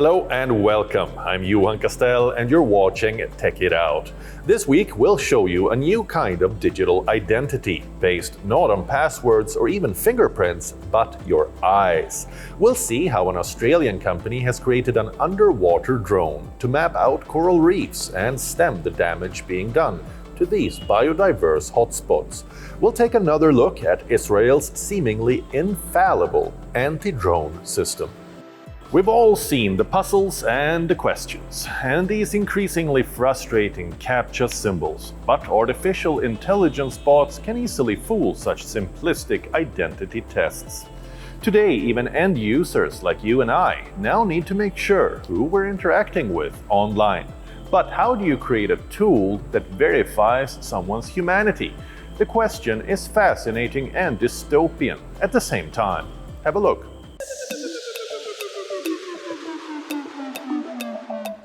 Hello and welcome. I'm Johan Castell and you're watching Tech It Out. This week we'll show you a new kind of digital identity based not on passwords or even fingerprints, but your eyes. We'll see how an Australian company has created an underwater drone to map out coral reefs and stem the damage being done to these biodiverse hotspots. We'll take another look at Israel's seemingly infallible anti-drone system. We've all seen the puzzles and the questions, and these increasingly frustrating CAPTCHA symbols, but artificial intelligence bots can easily fool such simplistic identity tests. Today, even end users like you and I now need to make sure who we're interacting with online. But how do you create a tool that verifies someone's humanity? The question is fascinating and dystopian at the same time. Have a look.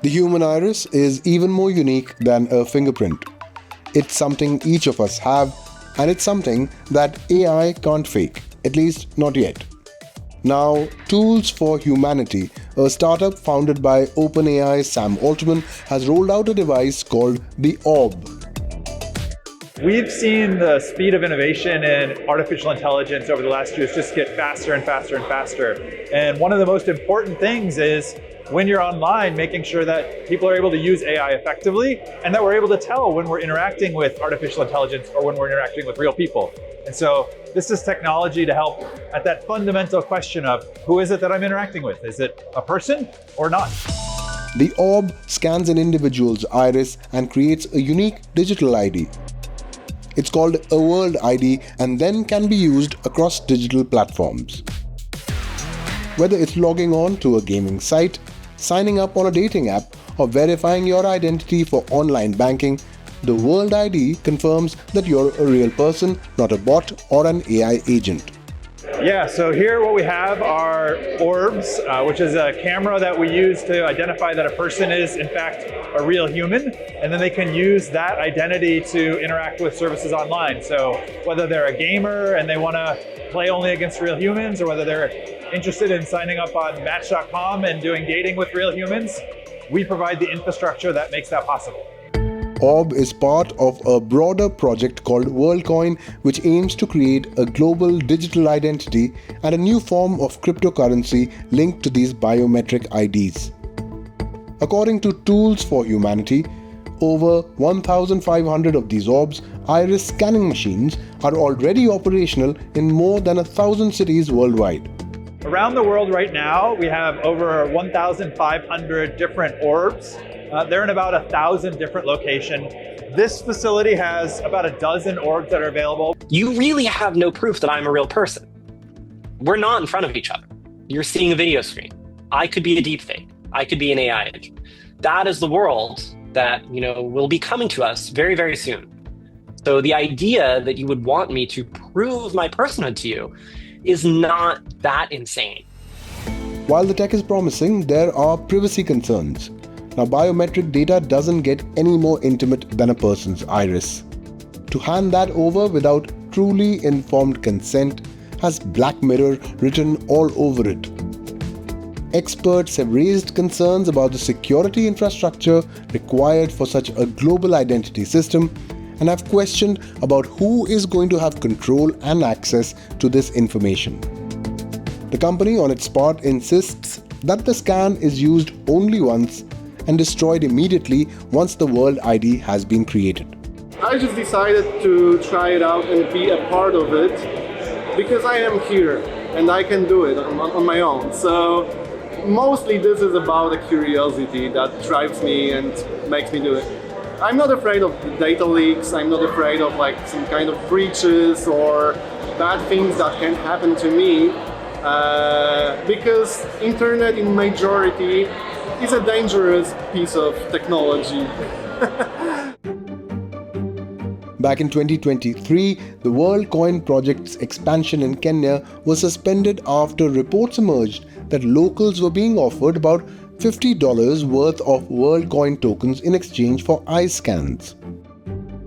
The human iris is even more unique than a fingerprint. It's something each of us have, and it's something that AI can't fake, at least not yet. Now, Tools for Humanity, a startup founded by OpenAI's Sam Altman, has rolled out a device called the Orb. We've seen the speed of innovation in artificial intelligence over the last years just get faster and faster and faster. And one of the most important things is when you're online, making sure that people are able to use AI effectively and that we're able to tell when we're interacting with artificial intelligence or when we're interacting with real people. And so this is technology to help at that fundamental question of who is it that I'm interacting with? Is it a person or not? The Orb scans an individual's iris and creates a unique digital ID. It's called a World ID and then can be used across digital platforms. Whether it's logging on to a gaming site, signing up on a dating app, or verifying your identity for online banking, the World ID confirms that you're a real person, not a bot or an AI agent. Yeah, so here what we have are orbs, which is a camera that we use to identify that a person is in fact a real human, and then they can use that identity to interact with services online. So whether they're a gamer and they want to play only against real humans, or whether they're interested in signing up on Match.com and doing dating with real humans, we provide the infrastructure that makes that possible. Orb is part of a broader project called WorldCoin, which aims to create a global digital identity and a new form of cryptocurrency linked to these biometric IDs. According to Tools for Humanity, over 1,500 of these orbs, iris scanning machines, are already operational in more than 1,000 cities worldwide. Around the world right now, we have over 1,500 different orbs. They're in about 1,000 different locations. This facility has about a dozen orbs that are available. You really have no proof that I'm a real person. We're not in front of each other. You're seeing a video screen. I could be a deepfake. I could be an AI agent. That is the world that will be coming to us very, very soon. So the idea that you would want me to prove my personhood to you is not that insane. While the tech is promising, there are privacy concerns. Now, biometric data doesn't get any more intimate than a person's iris. To hand that over without truly informed consent has Black Mirror written all over it. Experts have raised concerns about the security infrastructure required for such a global identity system and have questioned about who is going to have control and access to this information. The company, on its part, insists that the scan is used only once and destroyed immediately once the World ID has been created. I just decided to try it out and be a part of it because I am here and I can do it on my own. So mostly this is about a curiosity that drives me and makes me do it. I'm not afraid of data leaks, I'm not afraid of some kind of breaches or bad things that can happen to me because internet in majority is a dangerous piece of technology. Back in 2023, the WorldCoin project's expansion in Kenya was suspended after reports emerged that locals were being offered about $50 worth of WorldCoin tokens in exchange for eye scans.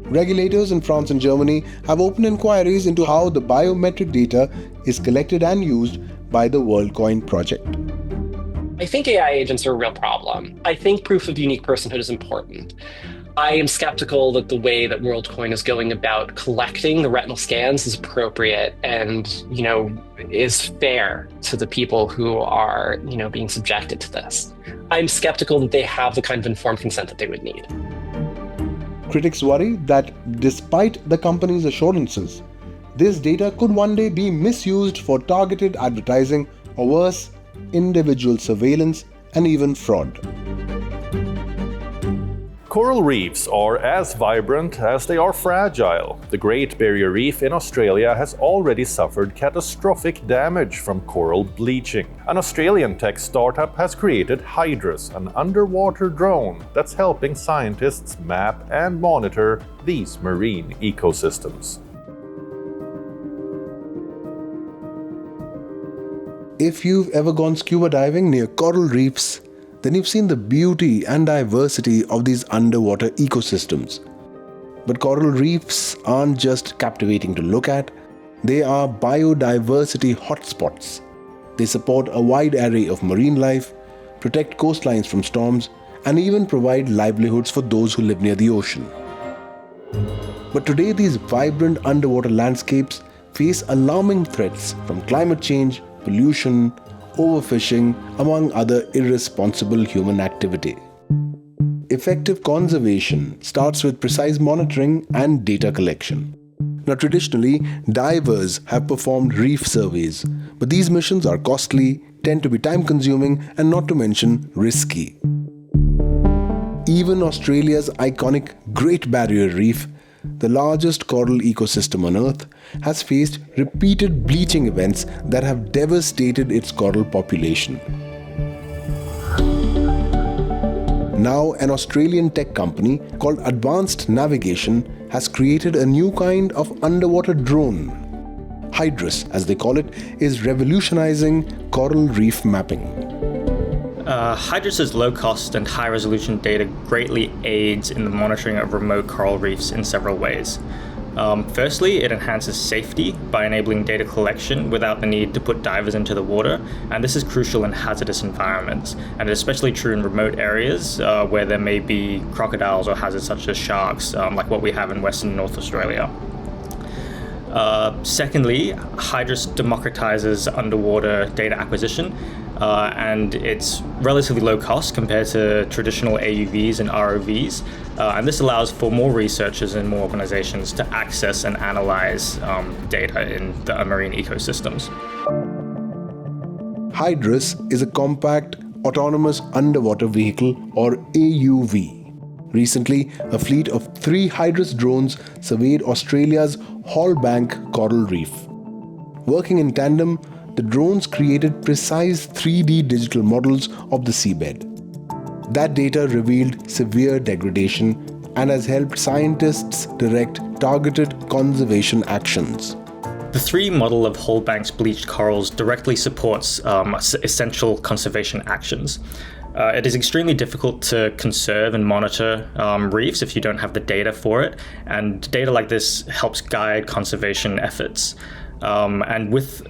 Regulators in France and Germany have opened inquiries into how the biometric data is collected and used by the WorldCoin project. I think AI agents are a real problem. I think proof of unique personhood is important. I am skeptical that the way that WorldCoin is going about collecting the retinal scans is appropriate and, is fair to the people who are, being subjected to this. I'm skeptical that they have the kind of informed consent that they would need. Critics worry that despite the company's assurances, this data could one day be misused for targeted advertising or worse, individual surveillance and even fraud. Coral reefs are as vibrant as they are fragile. The Great Barrier Reef in Australia has already suffered catastrophic damage from coral bleaching. An Australian tech startup has created hijacks, an underwater drone that's helping scientists map and monitor these marine ecosystems. If you've ever gone scuba diving near coral reefs, then you've seen the beauty and diversity of these underwater ecosystems. But coral reefs aren't just captivating to look at, they are biodiversity hotspots. They support a wide array of marine life, protect coastlines from storms, and even provide livelihoods for those who live near the ocean. But today these vibrant underwater landscapes face alarming threats from climate change, pollution, overfishing, among other irresponsible human activity. Effective conservation starts with precise monitoring and data collection. Now, traditionally, divers have performed reef surveys, but these missions are costly, tend to be time-consuming, and not to mention risky. Even Australia's iconic Great Barrier Reef, the largest coral ecosystem on Earth, has faced repeated bleaching events that have devastated its coral population. Now, an Australian tech company called Advanced Navigation has created a new kind of underwater drone. hijacks, as they call it, is revolutionizing coral reef mapping. Hijacks' low-cost and high-resolution data greatly aids in the monitoring of remote coral reefs in several ways. Firstly, it enhances safety by enabling data collection without the need to put divers into the water, and this is crucial in hazardous environments, and especially true in remote areas where there may be crocodiles or hazards such as sharks, like what we have in Western North Australia. Secondly, hijacks democratizes underwater data acquisition, and it's relatively low cost compared to traditional AUVs and ROVs, and this allows for more researchers and more organizations to access and analyze data in the marine ecosystems. Hijacks is a compact autonomous underwater vehicle, or AUV. Recently, a fleet of 3 hijacks drones surveyed Australia's Hallbank coral reef. Working in tandem, the drones created precise 3D digital models of the seabed. That data revealed severe degradation and has helped scientists direct targeted conservation actions. The 3D model of Hallbank's bleached corals directly supports essential conservation actions. It is extremely difficult to conserve and monitor reefs if you don't have the data for it, and data like this helps guide conservation efforts. And with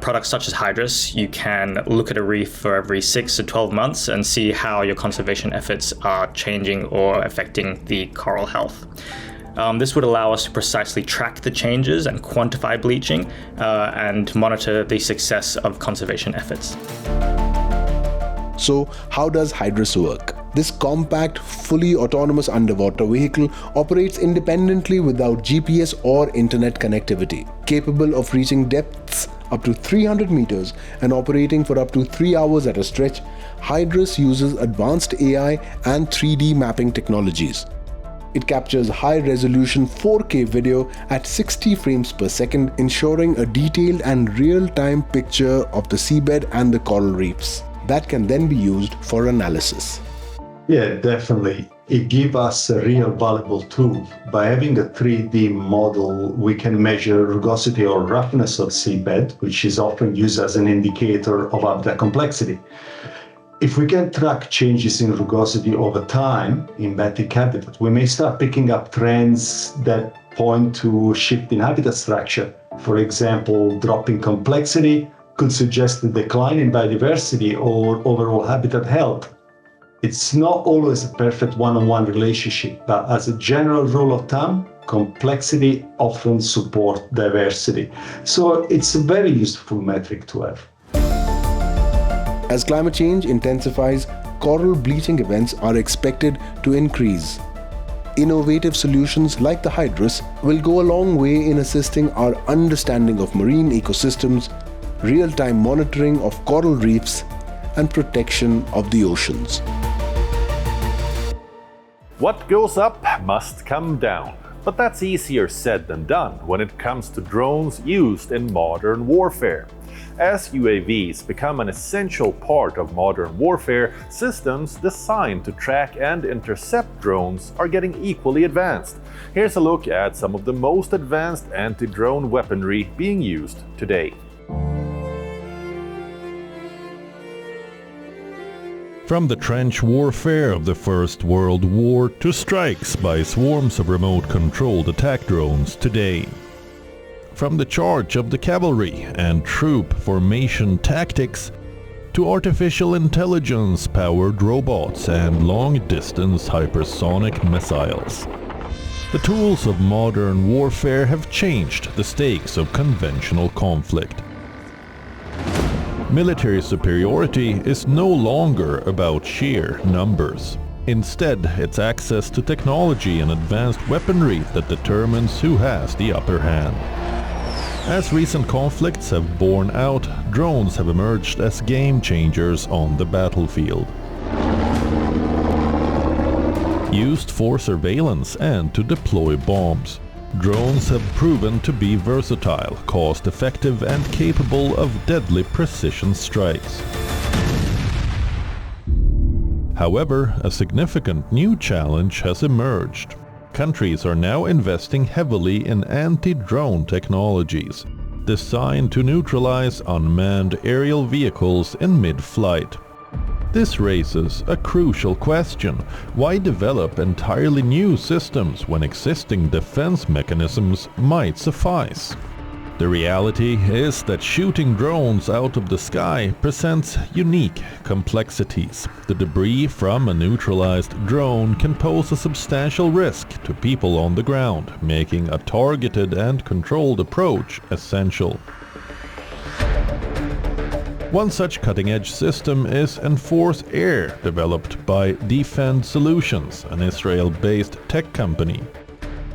products such as hijacks, you can look at a reef for every 6 to 12 months and see how your conservation efforts are changing or affecting the coral health. This would allow us to precisely track the changes and quantify bleaching and monitor the success of conservation efforts. So, how does hijacks work? This compact, fully autonomous underwater vehicle operates independently without GPS or internet connectivity, capable of reaching depths up to 300 meters and operating for up to 3 hours at a stretch. Hijacks uses advanced AI and 3D mapping technologies. It captures high-resolution 4K video at 60 frames per second, ensuring a detailed and real-time picture of the seabed and the coral reefs. That can then be used for analysis. Yeah, definitely. It gives us a real valuable tool. By having a 3D model, we can measure rugosity or roughness of seabed, which is often used as an indicator of habitat complexity. If we can track changes in rugosity over time in benthic habitat, we may start picking up trends that point to shift in habitat structure. For example, drop in complexity could suggest a decline in biodiversity or overall habitat health. It's not always a perfect one-on-one relationship, but as a general rule of thumb, complexity often supports diversity. So it's a very useful metric to have. As climate change intensifies, coral bleaching events are expected to increase. Innovative solutions like the hydras will go a long way in assisting our understanding of marine ecosystems, real-time monitoring of coral reefs, and protection of the oceans. What goes up must come down, but that's easier said than done when it comes to drones used in modern warfare. As UAVs become an essential part of modern warfare, systems designed to track and intercept drones are getting equally advanced. Here's a look at some of the most advanced anti-drone weaponry being used today. From the trench warfare of the First World War to strikes by swarms of remote-controlled attack drones today. From the charge of the cavalry and troop formation tactics to artificial intelligence-powered robots and long-distance hypersonic missiles. The tools of modern warfare have changed the stakes of conventional conflict. Military superiority is no longer about sheer numbers. Instead, it's access to technology and advanced weaponry that determines who has the upper hand. As recent conflicts have borne out, drones have emerged as game changers on the battlefield. Used for surveillance and to deploy bombs, drones have proven to be versatile, cost-effective, and capable of deadly precision strikes. However, a significant new challenge has emerged. Countries are now investing heavily in anti-drone technologies, designed to neutralize unmanned aerial vehicles in mid-flight. This raises a crucial question: why develop entirely new systems when existing defense mechanisms might suffice? The reality is that shooting drones out of the sky presents unique complexities. The debris from a neutralized drone can pose a substantial risk to people on the ground, making a targeted and controlled approach essential. One such cutting-edge system is Enforce Air, developed by Defend Solutions, an Israel-based tech company.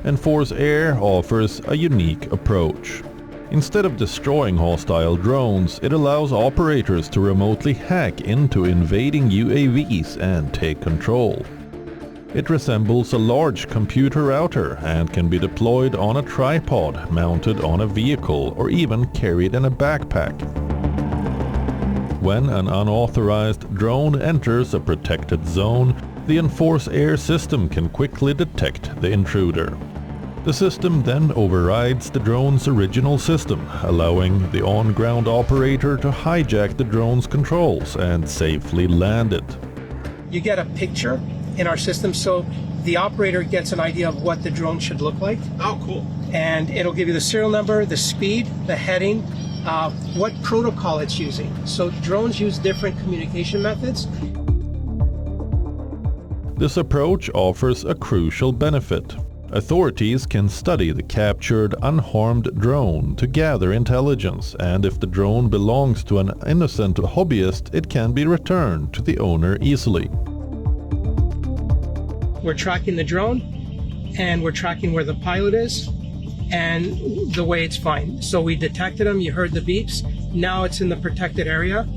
Enforce Air offers a unique approach. Instead of destroying hostile drones, it allows operators to remotely hack into invading UAVs and take control. It resembles a large computer router and can be deployed on a tripod, mounted on a vehicle, or even carried in a backpack. When an unauthorized drone enters a protected zone, the Enforce Air system can quickly detect the intruder. The system then overrides the drone's original system, allowing the on-ground operator to hijack the drone's controls and safely land it. You get a picture in our system, so the operator gets an idea of what the drone should look like. Oh, cool. And it'll give you the serial number, the speed, the heading, what protocol it's using. So drones use different communication methods. This approach offers a crucial benefit. Authorities can study the captured, unharmed drone to gather intelligence, and if the drone belongs to an innocent hobbyist, it can be returned to the owner easily. We're tracking the drone, and we're tracking where the pilot is, and the way it's flying. So we detected him, you heard the beeps, now it's in the protected area.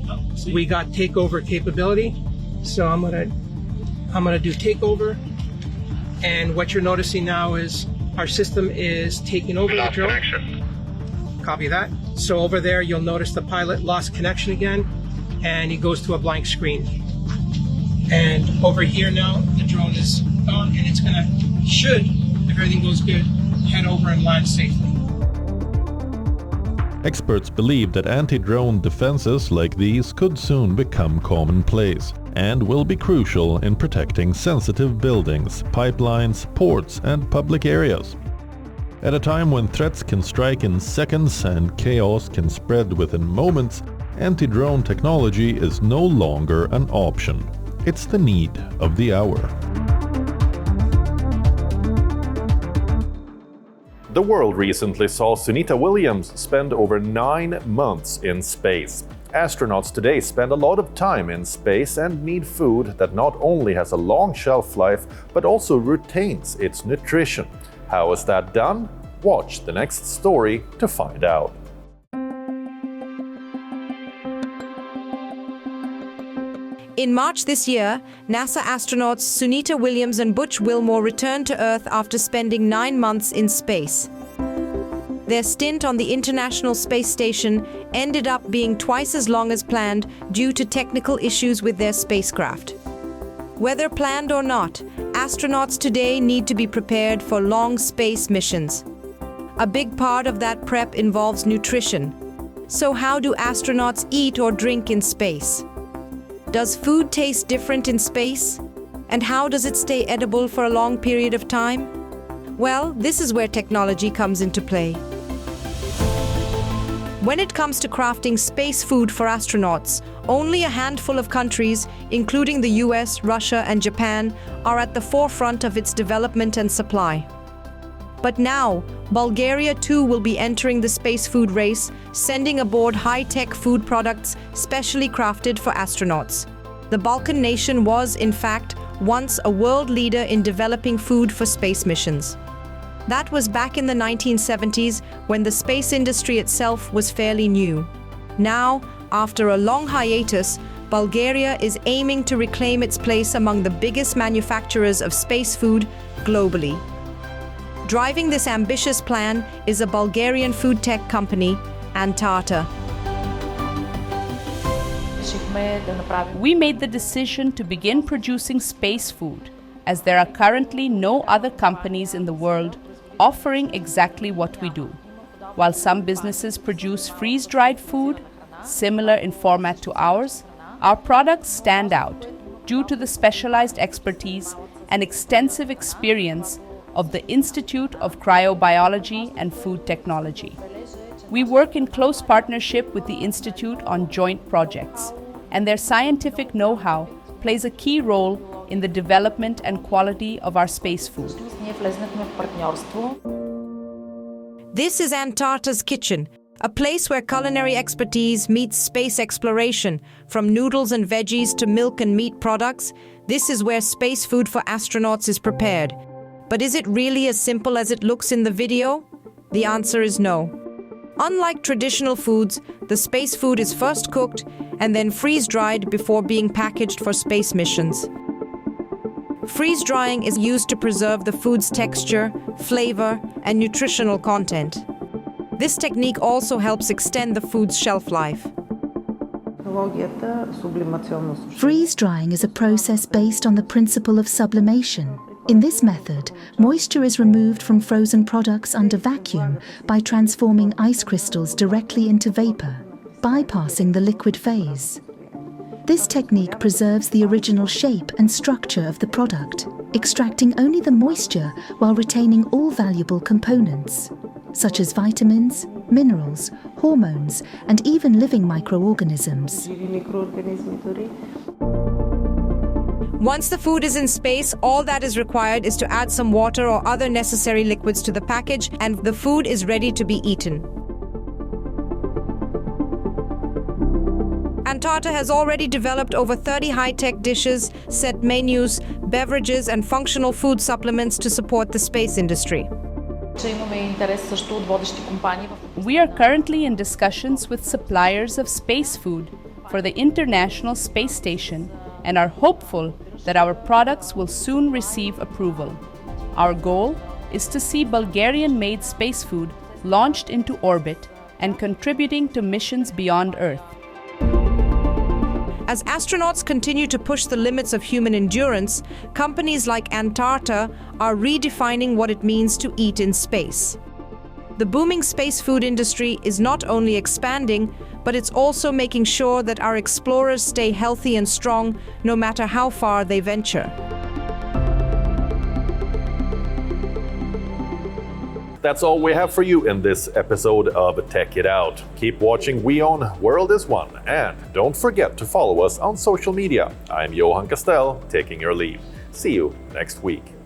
We got takeover capability, so I'm gonna do takeover. And what you're noticing now is our system is taking over the drone. Copy that. So over there, you'll notice the pilot lost connection again, and he goes to a blank screen. And over here now, the drone is gone, and it's gonna, should, if everything goes good, head over and land safely. Experts believe that anti-drone defenses like these could soon become commonplace, and will be crucial in protecting sensitive buildings, pipelines, ports, and public areas. At a time when threats can strike in seconds and chaos can spread within moments, anti-drone technology is no longer an option. It's the need of the hour. The world recently saw Sunita Williams spend over 9 months in space. Astronauts today spend a lot of time in space and need food that not only has a long shelf life, but also retains its nutrition. How is that done? Watch the next story to find out. In March this year, NASA astronauts Sunita Williams and Butch Wilmore returned to Earth after spending 9 months in space. Their stint on the International Space Station ended up being twice as long as planned due to technical issues with their spacecraft. Whether planned or not, astronauts today need to be prepared for long space missions. A big part of that prep involves nutrition. So how do astronauts eat or drink in space? Does food taste different in space? And how does it stay edible for a long period of time? Well, this is where technology comes into play. When it comes to crafting space food for astronauts, only a handful of countries, including the US, Russia, and Japan, are at the forefront of its development and supply. But now, Bulgaria too will be entering the space food race, sending aboard high-tech food products specially crafted for astronauts. The Balkan nation was, in fact, once a world leader in developing food for space missions. That was back in the 1970s, when the space industry itself was fairly new. Now, after a long hiatus, Bulgaria is aiming to reclaim its place among the biggest manufacturers of space food globally. Driving this ambitious plan is a Bulgarian food tech company, Antarta. We made the decision to begin producing space food, as there are currently no other companies in the world offering exactly what we do. While some businesses produce freeze-dried food, similar in format to ours, our products stand out due to the specialized expertise and extensive experience of the Institute of Cryobiology and Food Technology. We work in close partnership with the Institute on joint projects, and their scientific know-how plays a key role in the development and quality of our space food. This is Antarta's kitchen, a place where culinary expertise meets space exploration. From noodles and veggies to milk and meat products, this is where space food for astronauts is prepared. But is it really as simple as it looks in the video? The answer is no. Unlike traditional foods, the space food is first cooked and then freeze-dried before being packaged for space missions. Freeze-drying is used to preserve the food's texture, flavor, and nutritional content. This technique also helps extend the food's shelf life. Freeze-drying is a process based on the principle of sublimation. In this method, moisture is removed from frozen products under vacuum by transforming ice crystals directly into vapor, bypassing the liquid phase. This technique preserves the original shape and structure of the product, extracting only the moisture while retaining all valuable components, such as vitamins, minerals, hormones, and even living microorganisms. Once the food is in space, all that is required is to add some water or other necessary liquids to the package, and the food is ready to be eaten. Antarta has already developed over 30 high-tech dishes, set menus, beverages, and functional food supplements to support the space industry. We are currently in discussions with suppliers of space food for the International Space Station and are hopeful that our products will soon receive approval. Our goal is to see Bulgarian-made space food launched into orbit and contributing to missions beyond Earth. As astronauts continue to push the limits of human endurance, companies like Antarta are redefining what it means to eat in space. The booming space food industry is not only expanding, but it's also making sure that our explorers stay healthy and strong no matter how far they venture. That's all we have for you in this episode of Tech It Out. Keep watching WION World is One, and don't forget to follow us on social media. I'm Johan Castell, taking your leave. See you next week.